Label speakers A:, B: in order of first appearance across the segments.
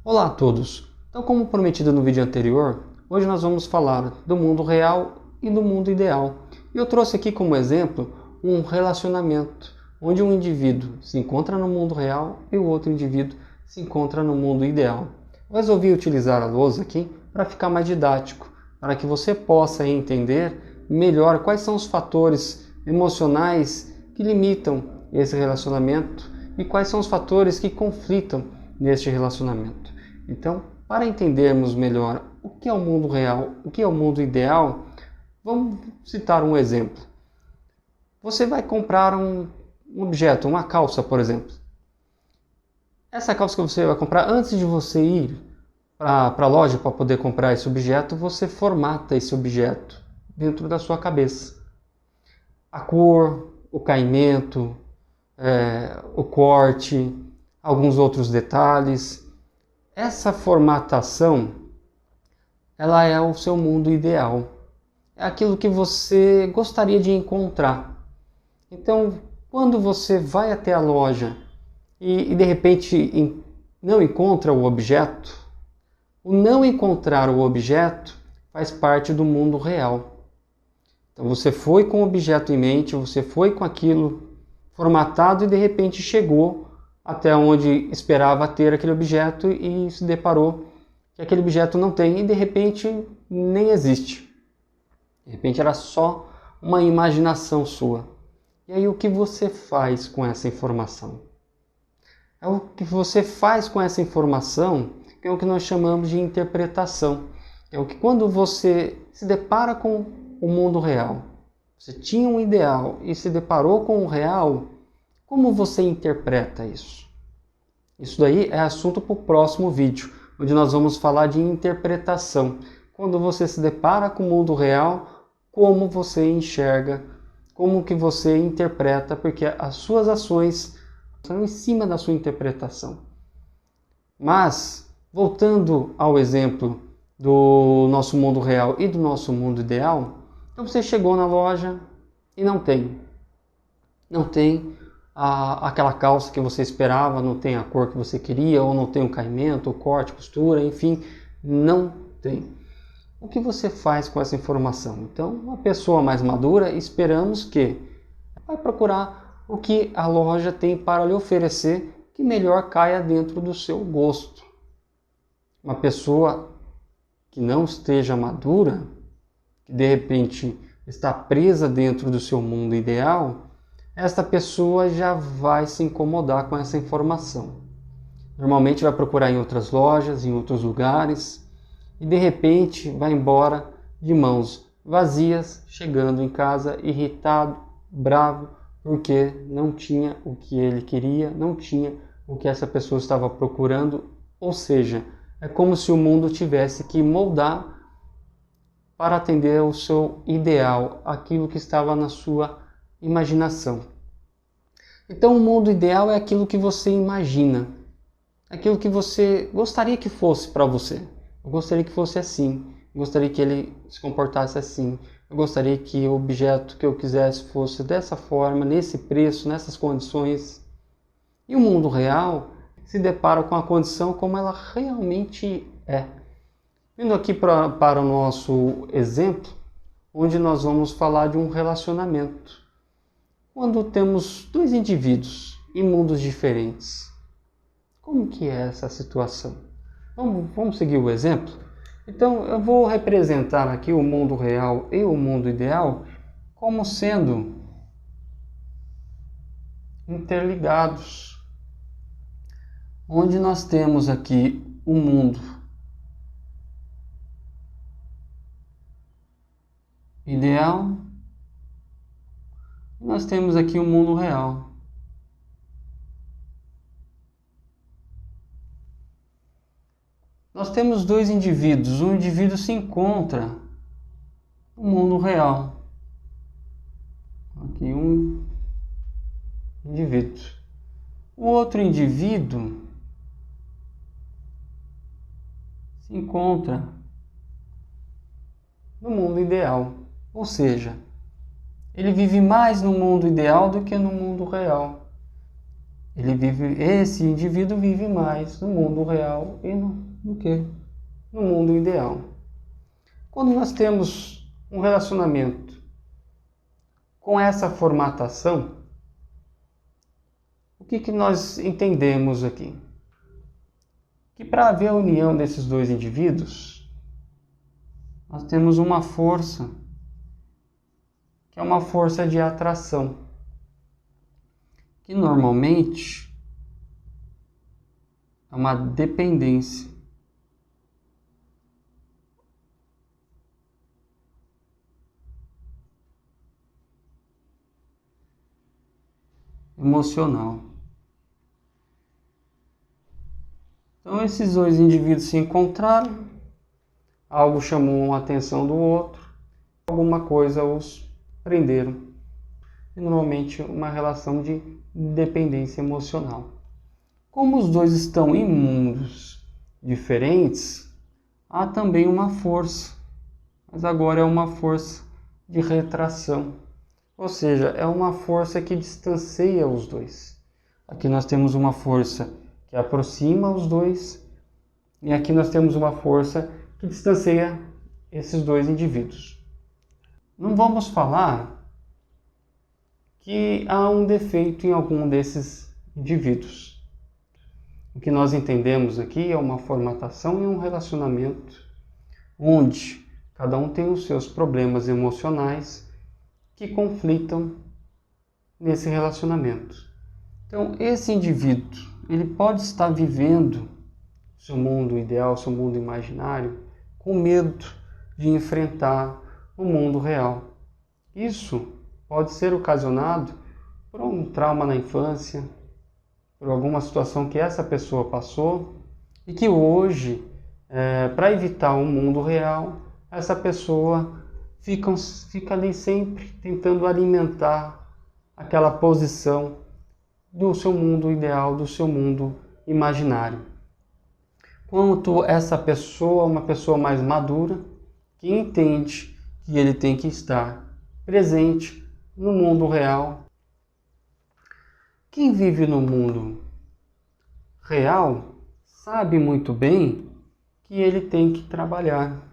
A: Olá a todos! Então, como prometido no vídeo anterior, hoje nós vamos falar do mundo real e do mundo ideal. E eu trouxe aqui como exemplo um relacionamento, onde um indivíduo se encontra no mundo real e o outro indivíduo se encontra no mundo ideal. Eu resolvi utilizar a lousa aqui para ficar mais didático, para que você possa entender melhor quais são os fatores emocionais que limitam esse relacionamento e quais são os fatores que conflitam neste relacionamento. Então, para entendermos melhor o que é o mundo real, o que é o mundo ideal, vamos citar um exemplo. Você vai comprar um objeto, uma calça, por exemplo. Essa calça que você vai comprar, antes de você ir para a loja para poder comprar esse objeto, você formata esse objeto dentro da sua cabeça. A cor, o caimento, o corte, alguns outros detalhes. Essa formatação, ela é o seu mundo ideal. É aquilo que você gostaria de encontrar. Então, quando você vai até a loja e de repente não encontra o objeto, o não encontrar o objeto faz parte do mundo real. Então você foi com o objeto em mente, você foi com aquilo formatado e de repente chegou até onde esperava ter aquele objeto e se deparou que aquele objeto não tem e de repente nem existe. De repente era só uma imaginação sua. E aí o que você faz com essa informação? É o que você faz com essa informação que é o que nós chamamos de interpretação. É o que quando você se depara com o mundo real, você tinha um ideal e se deparou com o real, como você interpreta isso? Isso daí é assunto para o próximo vídeo, onde nós vamos falar de interpretação. Quando você se depara com o mundo real, como você enxerga, como que você interpreta, porque as suas ações são em cima da sua interpretação. Mas, voltando ao exemplo do nosso mundo real e do nosso mundo ideal, então você chegou na loja e não tem aquela calça que você esperava, não tem a cor que você queria, ou não tem o caimento, o corte, costura, enfim, não tem. O que você faz com essa informação? Então, uma pessoa mais madura, esperamos que vai procurar o que a loja tem para lhe oferecer que melhor caia dentro do seu gosto. Uma pessoa que não esteja madura, que de repente está presa dentro do seu mundo ideal, esta pessoa já vai se incomodar com essa informação. Normalmente vai procurar em outras lojas, em outros lugares, e de repente vai embora de mãos vazias, chegando em casa irritado, bravo, porque não tinha o que ele queria, não tinha o que essa pessoa estava procurando, ou seja, é como se o mundo tivesse que moldar para atender ao seu ideal, aquilo que estava na sua imaginação. Então o mundo ideal é aquilo que você imagina, aquilo que você gostaria que fosse para você. Eu gostaria que fosse assim, eu gostaria que ele se comportasse assim, eu gostaria que o objeto que eu quisesse fosse dessa forma, nesse preço, nessas condições. E o mundo real se depara com a condição como ela realmente é. Vindo aqui para o nosso exemplo, onde nós vamos falar de um relacionamento. Quando temos dois indivíduos em mundos diferentes, como que é essa situação? Vamos seguir o exemplo? Então eu vou representar aqui o mundo real e o mundo ideal como sendo interligados. Onde nós temos aqui o mundo ideal, e nós temos aqui o mundo real. Nós temos dois indivíduos. Um indivíduo se encontra no mundo real. Aqui um indivíduo. O outro indivíduo se encontra no mundo ideal. Ou seja, ele vive mais no mundo ideal do que no mundo real. Esse indivíduo vive mais no mundo real e do que no mundo ideal. Quando nós temos um relacionamento com essa formatação, o que nós entendemos aqui? Que para haver a união desses dois indivíduos, nós temos uma força, que é uma força de atração, que normalmente é uma dependência. Emocional. Então esses dois indivíduos se encontraram, algo chamou a atenção do outro, alguma coisa os prenderam. E normalmente uma relação de dependência emocional. Como os dois estão em mundos diferentes, há também uma força, mas agora é uma força de retração. Ou seja, é uma força que distancia os dois. Aqui nós temos uma força que aproxima os dois, e aqui nós temos uma força que distancia esses dois indivíduos. Não vamos falar que há um defeito em algum desses indivíduos. O que nós entendemos aqui é uma formatação e um relacionamento onde cada um tem os seus problemas emocionais que conflitam nesse relacionamento. Então, esse indivíduo, ele pode estar vivendo seu mundo ideal, seu mundo imaginário, com medo de enfrentar o mundo real. Isso pode ser ocasionado por um trauma na infância, por alguma situação que essa pessoa passou e que hoje, para evitar o mundo real, essa pessoa fica ali sempre tentando alimentar aquela posição do seu mundo ideal, do seu mundo imaginário. Quanto essa pessoa, uma pessoa mais madura, que entende que ele tem que estar presente no mundo real. Quem vive no mundo real sabe muito bem que ele tem que trabalhar.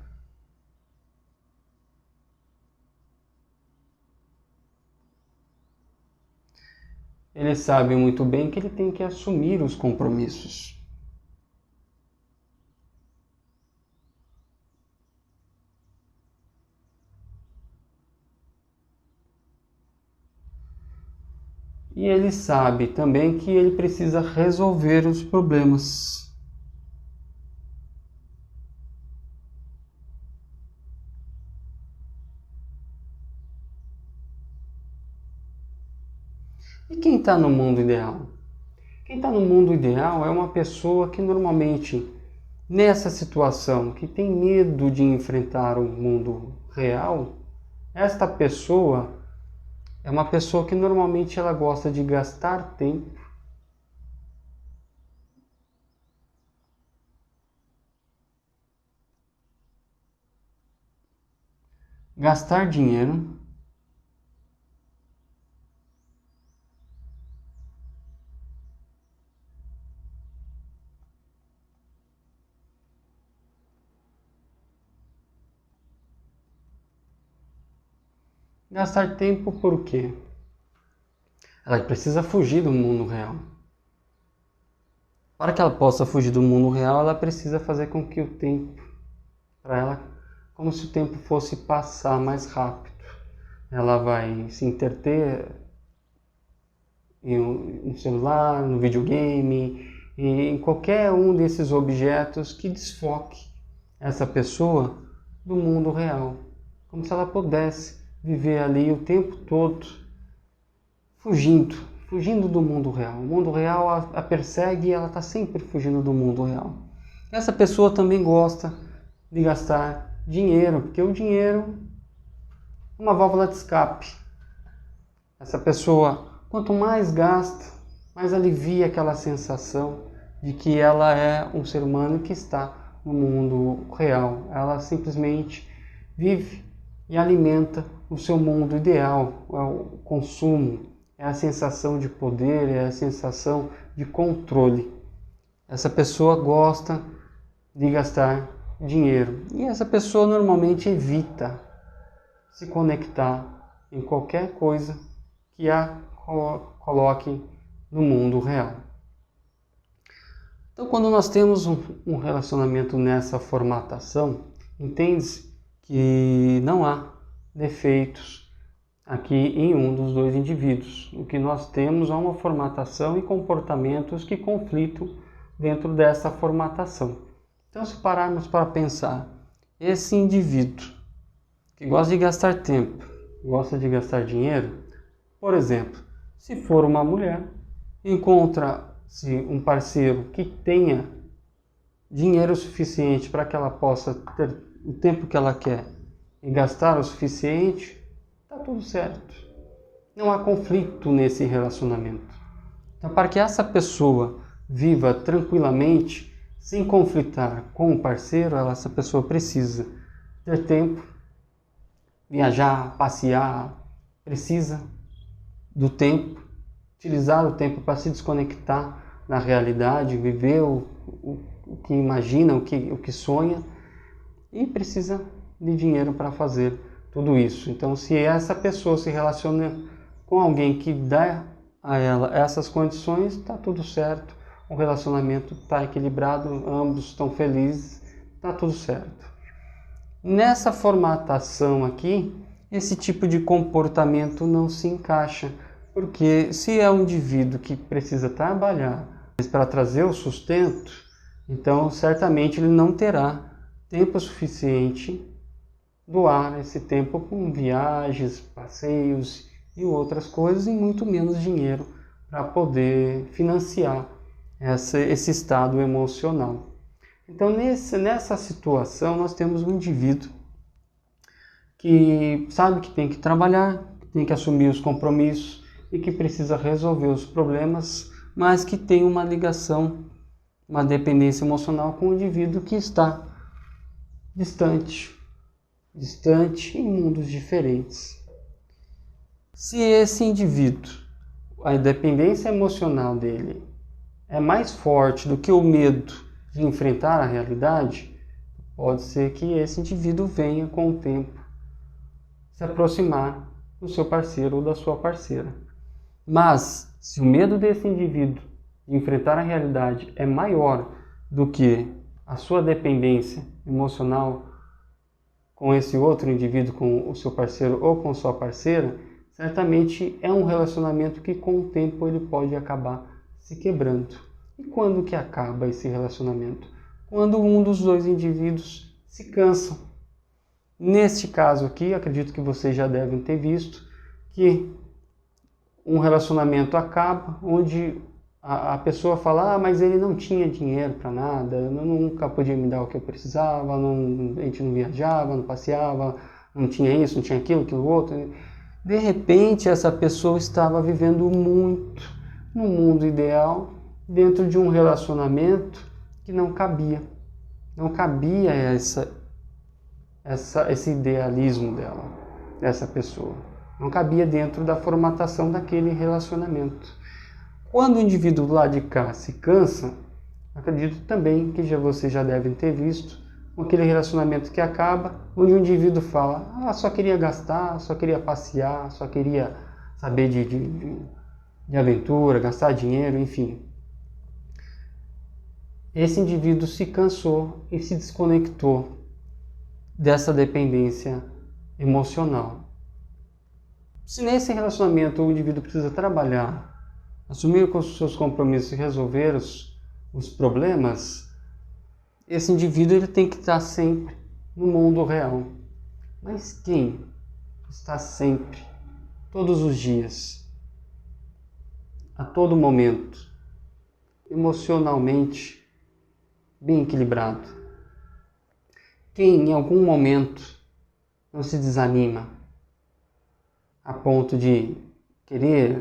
A: Ele sabe muito bem que ele tem que assumir os compromissos. E ele sabe também que ele precisa resolver os problemas. E quem está no mundo ideal? Quem está no mundo ideal é uma pessoa que normalmente, nessa situação, que tem medo de enfrentar o mundo real, esta pessoa é uma pessoa que normalmente ela gosta de gastar tempo, gastar dinheiro, gastar tempo por quê? Ela precisa fugir do mundo real. Para que ela possa fugir do mundo real, ela precisa fazer com que o tempo, para ela, como se o tempo fosse passar mais rápido. Ela vai se entreter no celular, no videogame, e em qualquer um desses objetos que desfoque essa pessoa do mundo real. Como se ela pudesse viver ali o tempo todo fugindo do mundo real. O mundo real a persegue e ela está sempre fugindo do mundo real. Essa pessoa também gosta de gastar dinheiro, porque o dinheiro é uma válvula de escape. Essa pessoa, quanto mais gasta, mais alivia aquela sensação de que ela é um ser humano que está no mundo real. Ela simplesmente vive e alimenta o seu mundo ideal, o consumo, é a sensação de poder, é a sensação de controle. Essa pessoa gosta de gastar dinheiro e essa pessoa normalmente evita se conectar em qualquer coisa que a coloque no mundo real. Então, quando nós temos um relacionamento nessa formatação, entende-se que não há defeitos aqui em um dos dois indivíduos. O que nós temos é uma formatação e comportamentos que conflitam dentro dessa formatação. Então, se pararmos para pensar, esse indivíduo que gosta de gastar tempo, gosta de gastar dinheiro, por exemplo, se for uma mulher, encontra-se um parceiro que tenha dinheiro suficiente para que ela possa ter o tempo que ela quer e gastar o suficiente, está tudo certo. Não há conflito nesse relacionamento. Então, para que essa pessoa viva tranquilamente, sem conflitar com o parceiro, essa pessoa precisa ter tempo, viajar, passear, precisa do tempo, utilizar o tempo para se desconectar da realidade, viver o que imagina, o que sonha, e precisa de dinheiro para fazer tudo isso. Então, se essa pessoa se relaciona com alguém que dá a ela essas condições, está tudo certo, o relacionamento está equilibrado, ambos estão felizes, está tudo certo. Nessa formatação aqui, esse tipo de comportamento não se encaixa, porque se é um indivíduo que precisa trabalhar para trazer o sustento, então certamente ele não terá tempo suficiente doar esse tempo com viagens, passeios e outras coisas, e muito menos dinheiro para poder financiar esse estado emocional. Então, nessa situação, nós temos um indivíduo que sabe que tem que trabalhar, que tem que assumir os compromissos e que precisa resolver os problemas, mas que tem uma ligação, uma dependência emocional com o indivíduo que está distante em mundos diferentes. Se esse indivíduo, a dependência emocional dele é mais forte do que o medo de enfrentar a realidade, pode ser que esse indivíduo venha com o tempo se aproximar do seu parceiro ou da sua parceira. Mas, se o medo desse indivíduo de enfrentar a realidade é maior do que a sua dependência emocional com esse outro indivíduo, com o seu parceiro ou com sua parceira, certamente é um relacionamento que com o tempo ele pode acabar se quebrando. E quando que acaba esse relacionamento? Quando um dos dois indivíduos se cansam. Neste caso aqui, acredito que vocês já devem ter visto que um relacionamento acaba onde a pessoa fala, mas ele não tinha dinheiro para nada, eu nunca podia me dar o que eu precisava, a gente não viajava, não passeava, não tinha isso, não tinha aquilo outro. De repente, essa pessoa estava vivendo muito no mundo ideal, dentro de um relacionamento que não cabia. Não cabia esse idealismo dela, dessa pessoa. Não cabia dentro da formatação daquele relacionamento. Quando o indivíduo lá de cá se cansa, acredito também que vocês já devem ter visto aquele relacionamento que acaba, onde o indivíduo fala, só queria gastar, só queria passear, só queria saber de aventura, gastar dinheiro, enfim. Esse indivíduo se cansou e se desconectou dessa dependência emocional. Se nesse relacionamento o indivíduo precisa trabalhar, assumir com os seus compromissos e resolver os problemas, esse indivíduo ele tem que estar sempre no mundo real. Mas quem está sempre, todos os dias, a todo momento, emocionalmente bem equilibrado? Quem em algum momento não se desanima a ponto de querer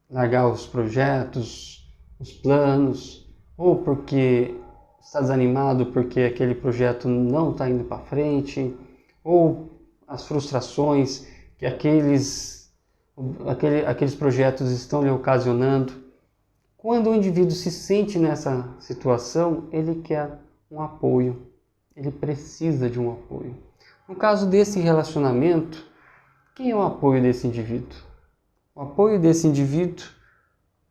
A: largar os projetos, os planos, ou porque está desanimado porque aquele projeto não está indo para frente, ou as frustrações que aqueles aqueles projetos estão lhe ocasionando. Quando o indivíduo se sente nessa situação, ele quer um apoio, ele precisa de um apoio. No caso desse relacionamento, quem é o apoio desse indivíduo? O apoio desse indivíduo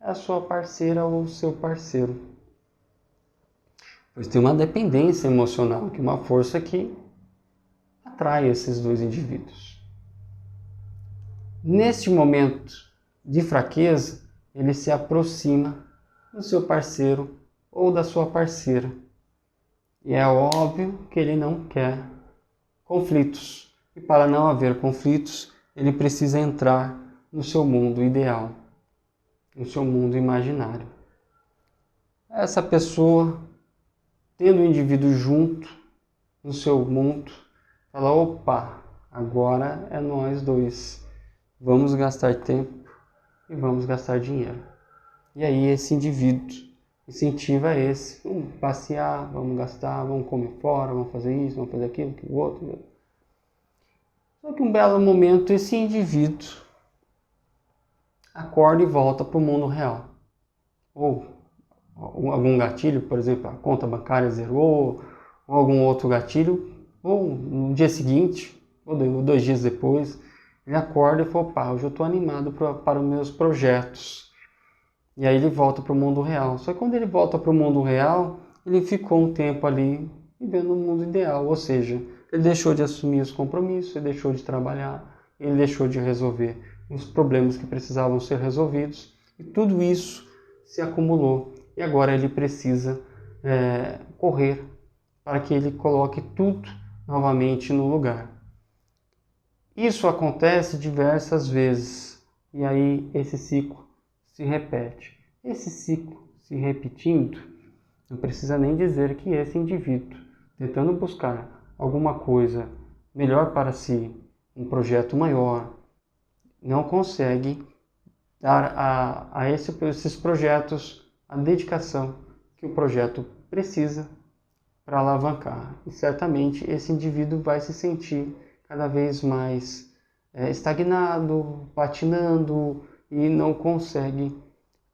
A: é a sua parceira ou o seu parceiro. Pois tem uma dependência emocional, que é uma força que atrai esses dois indivíduos. Neste momento de fraqueza, ele se aproxima do seu parceiro ou da sua parceira. E é óbvio que ele não quer conflitos. E para não haver conflitos, ele precisa entrar no seu mundo ideal, no seu mundo imaginário. Essa pessoa, tendo o indivíduo junto no seu mundo, fala: opa, agora é nós dois. Vamos gastar tempo e vamos gastar dinheiro. E aí esse indivíduo incentiva esse: vamos passear, vamos gastar, vamos comer fora, vamos fazer isso, vamos fazer aquilo, aquilo outro. Só que um belo momento esse indivíduo acorda e volta para o mundo real. Ou algum gatilho, por exemplo, a conta bancária zerou, ou algum outro gatilho, ou no dia seguinte, ou 2 dias depois, ele acorda e fala: opa, hoje eu estou animado para os meus projetos. E aí ele volta para o mundo real. Só que quando ele volta para o mundo real, ele ficou um tempo ali vivendo o mundo ideal. Ou seja, ele deixou de assumir os compromissos, ele deixou de trabalhar, ele deixou de resolver os problemas que precisavam ser resolvidos. E tudo isso se acumulou. E agora ele precisa correr para que ele coloque tudo novamente no lugar. Isso acontece diversas vezes. E aí esse ciclo se repete. Esse ciclo se repetindo, não precisa nem dizer que esse indivíduo, tentando buscar alguma coisa melhor para si, um projeto maior, não consegue dar a esses projetos a dedicação que o projeto precisa para alavancar. E certamente esse indivíduo vai se sentir cada vez mais estagnado, patinando, e não consegue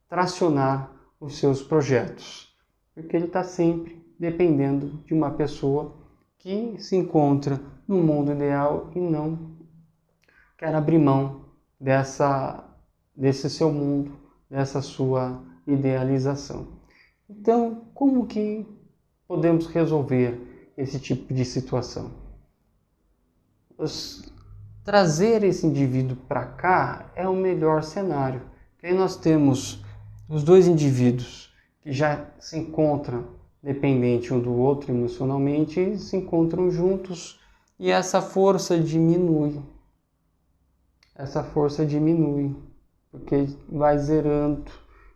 A: tracionar os seus projetos, porque ele está sempre dependendo de uma pessoa que se encontra no mundo ideal e não quer abrir mão desse seu mundo, dessa sua idealização. Então, como que podemos resolver esse tipo de situação? Trazer esse indivíduo para cá é o melhor cenário. Porque aí nós temos os dois indivíduos que já se encontram dependentes um do outro emocionalmente e se encontram juntos, e essa força diminui. Essa força diminui, porque vai zerando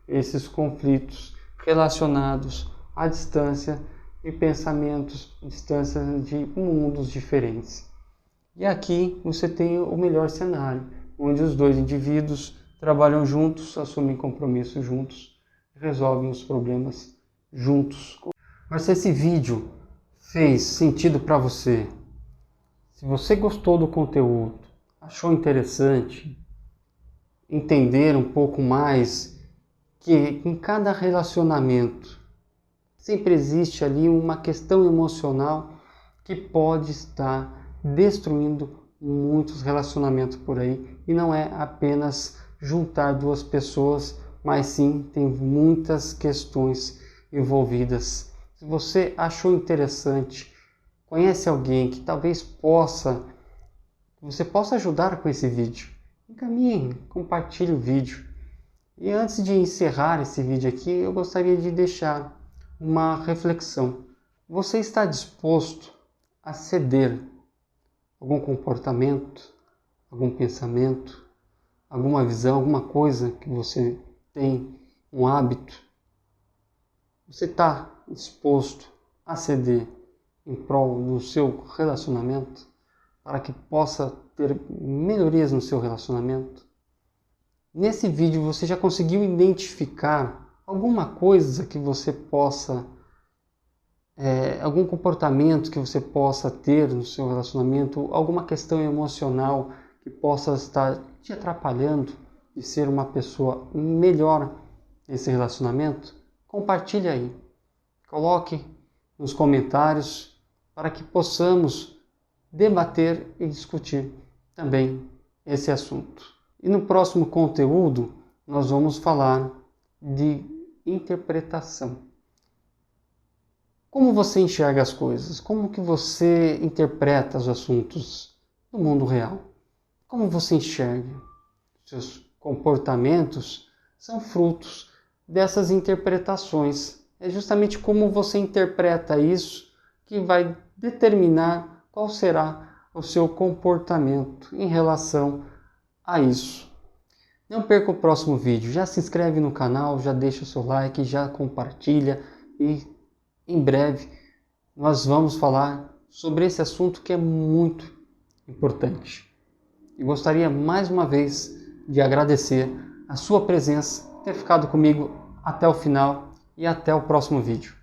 A: esses conflitos relacionados à distância e pensamentos, distância de mundos diferentes. E aqui você tem o melhor cenário, onde os dois indivíduos trabalham juntos, assumem compromissos juntos, resolvem os problemas juntos. Mas se esse vídeo fez sentido para você, se você gostou do conteúdo, achou interessante entender um pouco mais que em cada relacionamento sempre existe ali uma questão emocional que pode estar destruindo muitos relacionamentos por aí, e não é apenas juntar duas pessoas, mas sim tem muitas questões envolvidas. Se você achou interessante, conhece alguém que talvez você possa ajudar com esse vídeo, encaminhe, compartilhe o vídeo. E antes de encerrar esse vídeo aqui, eu gostaria de deixar uma reflexão. Você está disposto a ceder algum comportamento, algum pensamento, alguma visão, alguma coisa que você tem, um hábito? Você está disposto a ceder em prol do seu relacionamento, para que possa ter melhorias no seu relacionamento? Nesse vídeo você já conseguiu identificar alguma coisa que você possa, algum comportamento que você possa ter no seu relacionamento, alguma questão emocional que possa estar te atrapalhando de ser uma pessoa melhor nesse relacionamento, compartilhe aí. Coloque nos comentários para que possamos debater e discutir também esse assunto. E no próximo conteúdo nós vamos falar de interpretação. Como você enxerga as coisas? Como que você interpreta os assuntos do mundo real? Como você enxerga? Seus comportamentos são frutos dessas interpretações. É justamente como você interpreta isso que vai determinar qual será o seu comportamento em relação a isso. Não perca o próximo vídeo. Já se inscreve no canal, já deixa o seu like, já compartilha e em breve nós vamos falar sobre esse assunto que é muito importante. E gostaria mais uma vez de agradecer a sua presença, ter ficado comigo até o final e até o próximo vídeo.